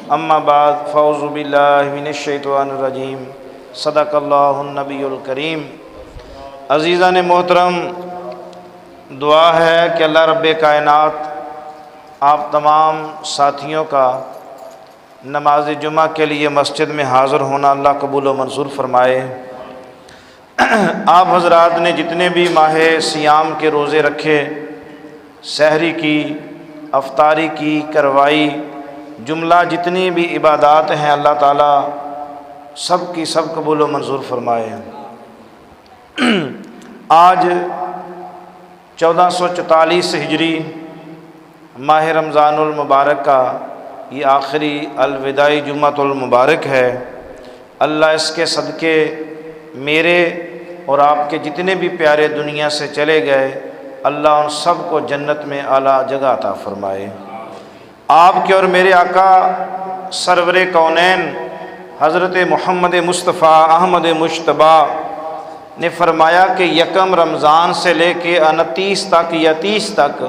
اما بعد فاعوذ باللہ من الشیطان الرجیم صدق اللہ النبی الکریم۔ عزیزان محترم، دعا ہے کہ اللہ رب کائنات آپ تمام ساتھیوں کا نماز جمعہ کے لیے مسجد میں حاضر ہونا اللہ قبول و منظور فرمائے۔ آپ حضرات نے جتنے بھی ماہ صیام کے روزے رکھے، سحری کی، افطاری کی، کروائی، جملہ جتنی بھی عبادات ہیں، اللہ تعالیٰ سب کی سب قبول و منظور فرمائے۔ آج 1444 ہجری ماہ رمضان المبارک کا یہ آخری الوداعی جمعۃ المبارک ہے۔ اللہ اس کے صدقے میرے اور آپ کے جتنے بھی پیارے دنیا سے چلے گئے، اللہ ان سب کو جنت میں اعلیٰ جگہ عطا فرمائے۔ آپ کے اور میرے آقا سرور کونین حضرت محمد مصطفیٰ احمد مجتبیٰ نے فرمایا کہ یکم رمضان سے لے کے 29 تک یا 30 تک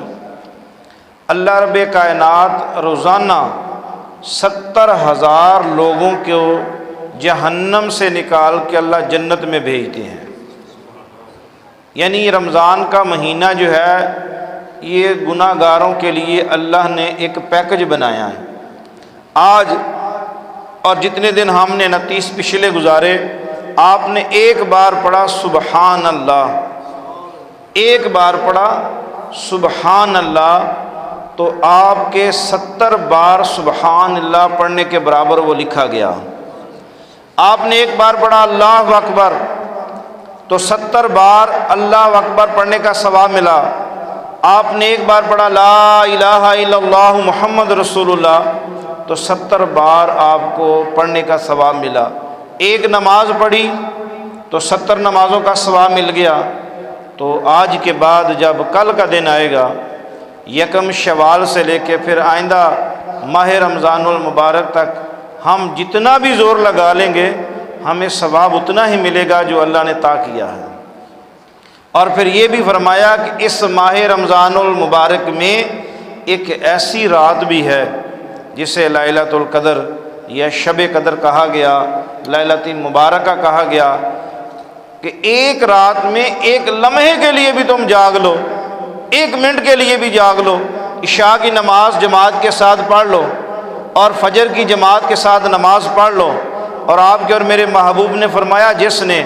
اللہ رب کائنات روزانہ 70,000 لوگوں کو جہنم سے نکال کے اللہ جنت میں بھیجتے ہیں۔ یعنی رمضان کا مہینہ جو ہے یہ گناہ گاروں کے لیے اللہ نے ایک پیکج بنایا ہے۔ آج اور جتنے دن ہم نے 29 پچھلے گزارے، آپ نے ایک بار پڑھا سبحان اللہ، ایک بار پڑھا سبحان اللہ، تو آپ کے 70 بار سبحان اللہ پڑھنے کے برابر وہ لکھا گیا۔ آپ نے ایک بار پڑھا اللہ اکبر تو 70 بار اللہ اکبر پڑھنے کا ثواب ملا۔ آپ نے ایک بار پڑھا لا الہ الا اللہ محمد رسول اللہ تو 70 بار آپ کو پڑھنے کا ثواب ملا۔ ایک نماز پڑھی تو 70 نمازوں کا ثواب مل گیا۔ تو آج کے بعد جب کل کا دن آئے گا، یکم شوال سے لے کے پھر آئندہ ماہ رمضان المبارک تک ہم جتنا بھی زور لگا لیں گے، ہمیں ثواب اتنا ہی ملے گا جو اللہ نے طے کیا ہے۔ اور پھر یہ بھی فرمایا کہ اس ماہ رمضان المبارک میں ایک ایسی رات بھی ہے جسے لیلۃ القدر یا شب قدر کہا گیا، لیلۃ مبارکہ کہا گیا، کہ ایک رات میں ایک لمحے کے لیے بھی تم جاگ لو، ایک منٹ کے لیے بھی جاگ لو، عشاء کی نماز جماعت کے ساتھ پڑھ لو اور فجر کی جماعت کے ساتھ نماز پڑھ لو۔ اور آپ کے اور میرے محبوب نے فرمایا جس نے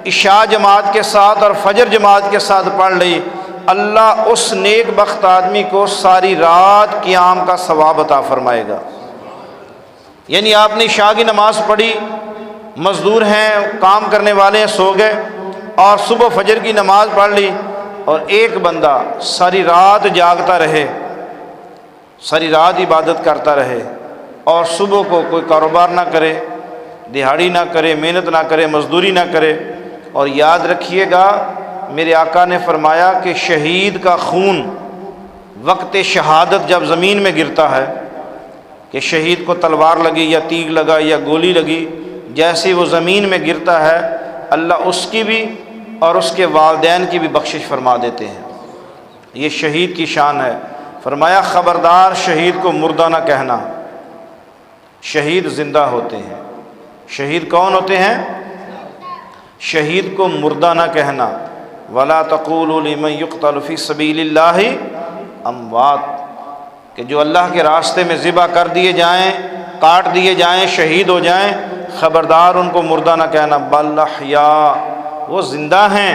عشاء جماعت کے ساتھ اور فجر جماعت کے ساتھ پڑھ لی، اللہ اس نیک بخت آدمی کو ساری رات قیام کا ثواب عطا فرمائے گا۔ یعنی آپ نے عشاء کی نماز پڑھی، مزدور ہیں، کام کرنے والے ہیں، سو گئے، اور صبح فجر کی نماز پڑھ لی، اور ایک بندہ ساری رات جاگتا رہے، ساری رات عبادت کرتا رہے، اور صبح کو کوئی کاروبار نہ کرے، دہاڑی نہ کرے، محنت نہ کرے، مزدوری نہ کرے۔ اور یاد رکھیے گا، میرے آقا نے فرمایا کہ شہید کا خون وقت شہادت جب زمین میں گرتا ہے، کہ شہید کو تلوار لگی یا تیغ لگا یا گولی لگی، جیسے وہ زمین میں گرتا ہے، اللہ اس کی بھی اور اس کے والدین کی بھی بخشش فرما دیتے ہیں۔ یہ شہید کی شان ہے۔ فرمایا خبردار شہید کو مردہ نہ کہنا، شہید زندہ ہوتے ہیں۔ شہید کون ہوتے ہیں؟ شہید کو مردہ نہ کہنا۔ وَلَا تَقُولُوا لِمَن يُقْتَلُ فِي سَبِيلِ اللَّهِ أَمْوَاتٌ، کہ جو اللہ کے راستے میں ذبح کر دیے جائیں، کاٹ دیے جائیں، شہید ہو جائیں، خبردار ان کو مردہ نہ کہنا۔ بل احیاء، وہ زندہ ہیں،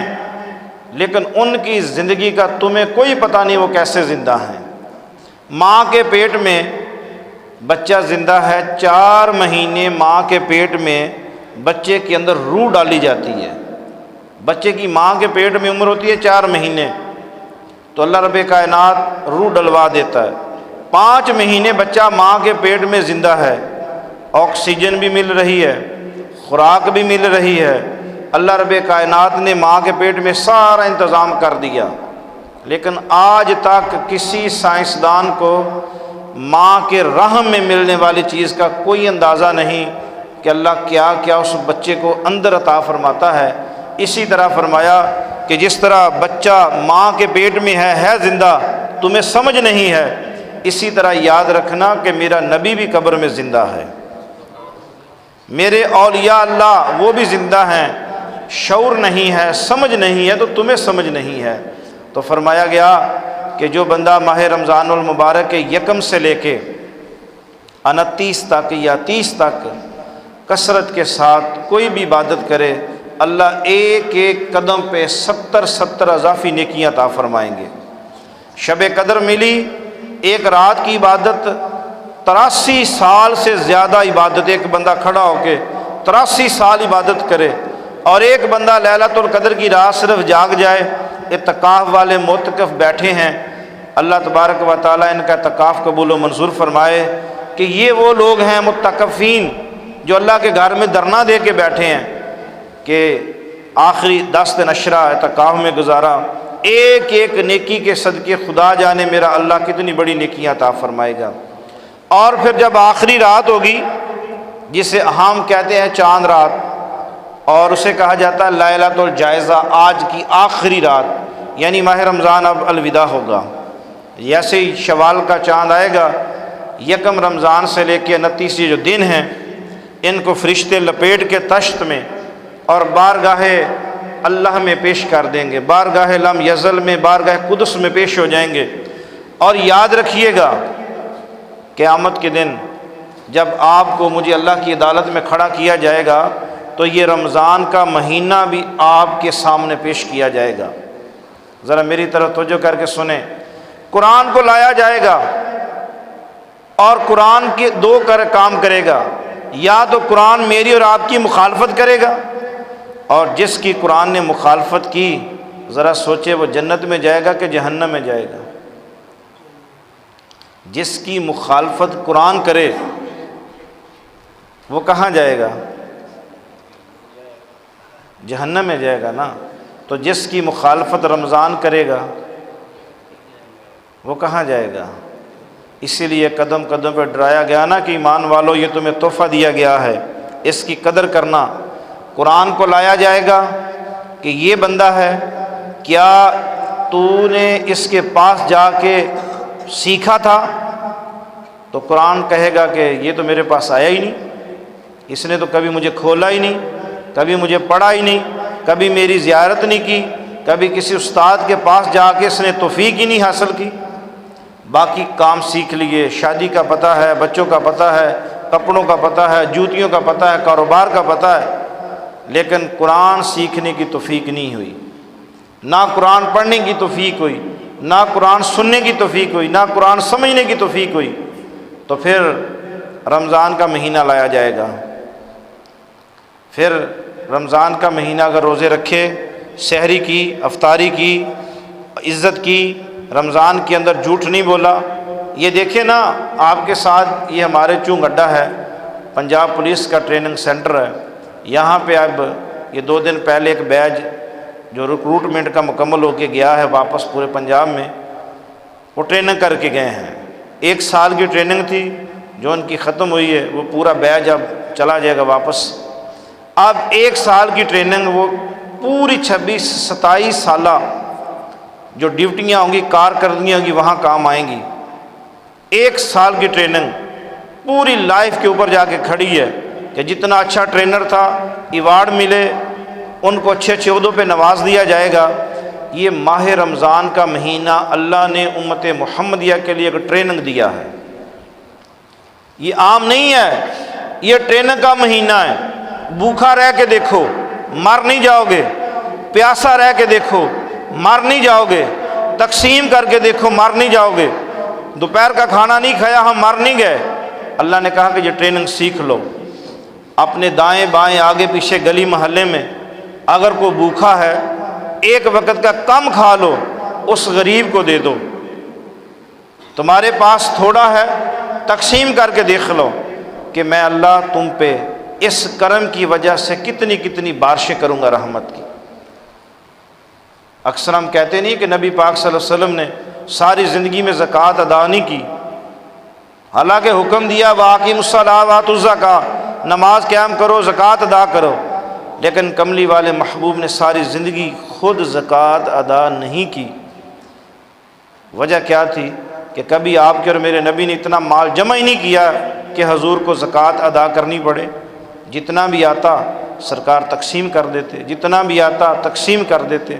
لیکن ان کی زندگی کا تمہیں کوئی پتہ نہیں وہ کیسے زندہ ہیں۔ ماں کے پیٹ میں بچہ زندہ ہے، 4 مہینے ماں کے پیٹ میں بچے کے اندر روح ڈالی جاتی ہے۔ بچے کی ماں کے پیٹ میں عمر ہوتی ہے 4 مہینے، تو اللہ رب کائنات روح ڈلوا دیتا ہے۔ 5 مہینے بچہ ماں کے پیٹ میں زندہ ہے، آکسیجن بھی مل رہی ہے، خوراک بھی مل رہی ہے، اللہ رب کائنات نے ماں کے پیٹ میں سارا انتظام کر دیا۔ لیکن آج تک کسی سائنسدان کو ماں کے رحم میں ملنے والی چیز کا کوئی اندازہ نہیں کہ اللہ کیا کیا اس بچے کو اندر عطا فرماتا ہے۔ اسی طرح فرمایا کہ جس طرح بچہ ماں کے پیٹ میں ہے زندہ، تمہیں سمجھ نہیں ہے، اسی طرح یاد رکھنا کہ میرا نبی بھی قبر میں زندہ ہے، میرے اولیاء اللہ وہ بھی زندہ ہیں، شعور نہیں ہے، سمجھ نہیں ہے تو تمہیں سمجھ نہیں ہے۔ تو فرمایا گیا کہ جو بندہ ماہ رمضان المبارک کے یکم سے لے کے 29 تک یا 30 تک کثرت کے ساتھ کوئی بھی عبادت کرے، اللہ ایک ایک قدم پہ 70 اضافی نیکیاں عطا فرمائیں گے۔ شب قدر ملی، ایک رات کی عبادت 83 سال سے زیادہ عبادت، ایک بندہ کھڑا ہو کے 83 سال عبادت کرے، اور ایک بندہ لیلۃ القدر کی رات صرف جاگ جائے۔ اعتکاف والے معتکف بیٹھے ہیں، اللہ تبارک و تعالیٰ ان کا اعتکاف قبول و منظور فرمائے کہ یہ وہ لوگ ہیں متقفین جو اللہ کے گھر میں دھرنا دے کے بیٹھے ہیں کہ آخری 10 دن عشرہ اعتکاف میں گزارا، ایک ایک نیکی کے صدقے خدا جانے میرا اللہ کتنی بڑی نیکیاں عطا فرمائے گا۔ اور پھر جب آخری رات ہوگی جسے ہم کہتے ہیں چاند رات، اور اسے کہا جاتا ہے لیلۃ الجائزہ، آج کی آخری رات، یعنی ماہ رمضان اب الوداع ہوگا۔ جیسے ہی شوال کا چاند آئے گا، یکم رمضان سے لے کے 29 جو دن ہیں ان کو فرشتے لپیٹ کے تشت میں اور بارگاہ اللہ میں پیش کر دیں گے، بارگاہ لم یزل میں، بارگاہ قدس میں پیش ہو جائیں گے۔ اور یاد رکھیے گا قیامت کے دن جب آپ کو مجھے اللہ کی عدالت میں کھڑا کیا جائے گا تو یہ رمضان کا مہینہ بھی آپ کے سامنے پیش کیا جائے گا۔ ذرا میری طرف توجہ کر کے سنیں، قرآن کو لایا جائے گا اور قرآن کے دو کام کرے گا، یا تو قرآن میری اور آپ کی مخالفت کرے گا، اور جس کی قرآن نے مخالفت کی ذرا سوچے وہ جنت میں جائے گا کہ جہنم میں جائے گا؟ جس کی مخالفت قرآن کرے وہ کہاں جائے گا؟ جہنم میں جائے گا نا۔ تو جس کی مخالفت رمضان کرے گا وہ کہاں جائے گا؟ اسی لیے قدم قدم پہ ڈرایا گیا نا کہ ایمان والو یہ تمہیں تحفہ دیا گیا ہے، اس کی قدر کرنا۔ قرآن کو لایا جائے گا کہ یہ بندہ ہے، کیا تو نے اس کے پاس جا کے سیکھا تھا؟ تو قرآن کہے گا کہ یہ تو میرے پاس آیا ہی نہیں، اس نے تو کبھی مجھے کھولا ہی نہیں، کبھی مجھے پڑھا ہی نہیں، کبھی میری زیارت نہیں کی، کبھی کسی استاد کے پاس جا کے اس نے توفیق ہی نہیں حاصل کی۔ باقی کام سیکھ لیے، شادی کا پتہ ہے، بچوں کا پتہ ہے، کپڑوں کا پتہ ہے، جوتیوں کا پتہ ہے، کاروبار کا پتہ ہے، لیکن قرآن سیکھنے کی توفیق نہیں ہوئی، نہ قرآن پڑھنے کی توفیق ہوئی، نہ قرآن سننے کی توفیق ہوئی، نہ قرآن سمجھنے کی توفیق ہوئی، تو پھر رمضان کا مہینہ لایا جائے گا۔ پھر رمضان کا مہینہ اگر روزے رکھے، سحری کی، افطاری کی، عزت کی، رمضان کے اندر جھوٹ نہیں بولا۔ یہ دیکھیں نا آپ کے ساتھ، یہ ہمارے چونگ اڈا ہے، پنجاب پولیس کا ٹریننگ سینٹر ہے، یہاں پہ اب یہ 2 دن پہلے ایک بیچ جو ریکروٹمنٹ کا مکمل ہو کے گیا ہے واپس پورے پنجاب میں، وہ ٹریننگ کر کے گئے ہیں۔ 1 سال کی ٹریننگ تھی جو ان کی ختم ہوئی ہے، وہ پورا بیچ اب چلا جائے گا واپس۔ اب 1 سال کی ٹریننگ وہ پوری 26-27 سالہ جو ڈیوٹیاں ہوں گی، کارکردگیاں ہوں گی، وہاں کام آئیں گی۔ 1 سال کی ٹریننگ پوری لائف کے اوپر جا کے کھڑی ہے کہ جتنا اچھا ٹرینر تھا ایوارڈ ملے، ان کو اچھے اچھے عہدوں پہ نواز دیا جائے گا۔ یہ ماہ رمضان کا مہینہ اللہ نے امت محمدیہ کے لیے ایک ٹریننگ دیا ہے، یہ عام نہیں ہے، یہ ٹریننگ کا مہینہ ہے۔ بھوکا رہ کے دیکھو مر نہیں جاؤ گے، پیاسا رہ کے دیکھو مر نہیں جاؤ گے، تقسیم کر کے دیکھو مر نہیں جاؤ گے۔ دوپہر کا کھانا نہیں کھایا ہم مر نہیں گئے۔ اللہ نے کہا کہ یہ ٹریننگ سیکھ لو، اپنے دائیں بائیں آگے پیچھے گلی محلے میں اگر کوئی بھوکا ہے 1 وقت کا کم کھا لو، اس غریب کو دے دو۔ تمہارے پاس تھوڑا ہے، تقسیم کر کے دیکھ لو کہ میں اللہ تم پہ اس کرم کی وجہ سے کتنی کتنی بارشیں کروں گا رحمت کی۔ اکثر ہم کہتے نہیں کہ نبی پاک صلی اللہ علیہ وسلم نے ساری زندگی میں زکوٰۃ ادا نہیں کی، حالانکہ حکم دیا وَأَقِیمُوا الصَّلَاةَ وَآتُوا الزَّکَاۃَ، نماز قیام کرو، زکوٰۃ ادا کرو، لیکن کملی والے محبوب نے ساری زندگی خود زکوٰۃ ادا نہیں کی۔ وجہ کیا تھی؟ کہ کبھی آپ کے اور میرے نبی نے اتنا مال جمع ہی نہیں کیا کہ حضور کو زکوٰۃ ادا کرنی پڑے۔ جتنا بھی آتا سرکار تقسیم کر دیتے، جتنا بھی آتا تقسیم کر دیتے۔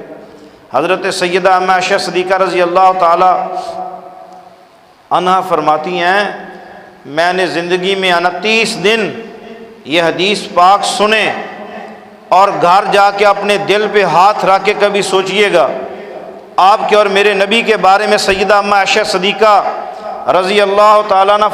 حضرت سیدہ ام عائشہ صدیقہ رضی اللہ تعالی عنہا فرماتی ہیں، میں نے زندگی میں 29 دن یہ حدیث پاک سنے، اور گھر جا کے اپنے دل پہ ہاتھ رکھ کے کبھی سوچئے گا، آپ کے اور میرے نبی کے بارے میں سیدہ ام عائشہ صدیقہ رضی اللہ تعالیٰ عنہ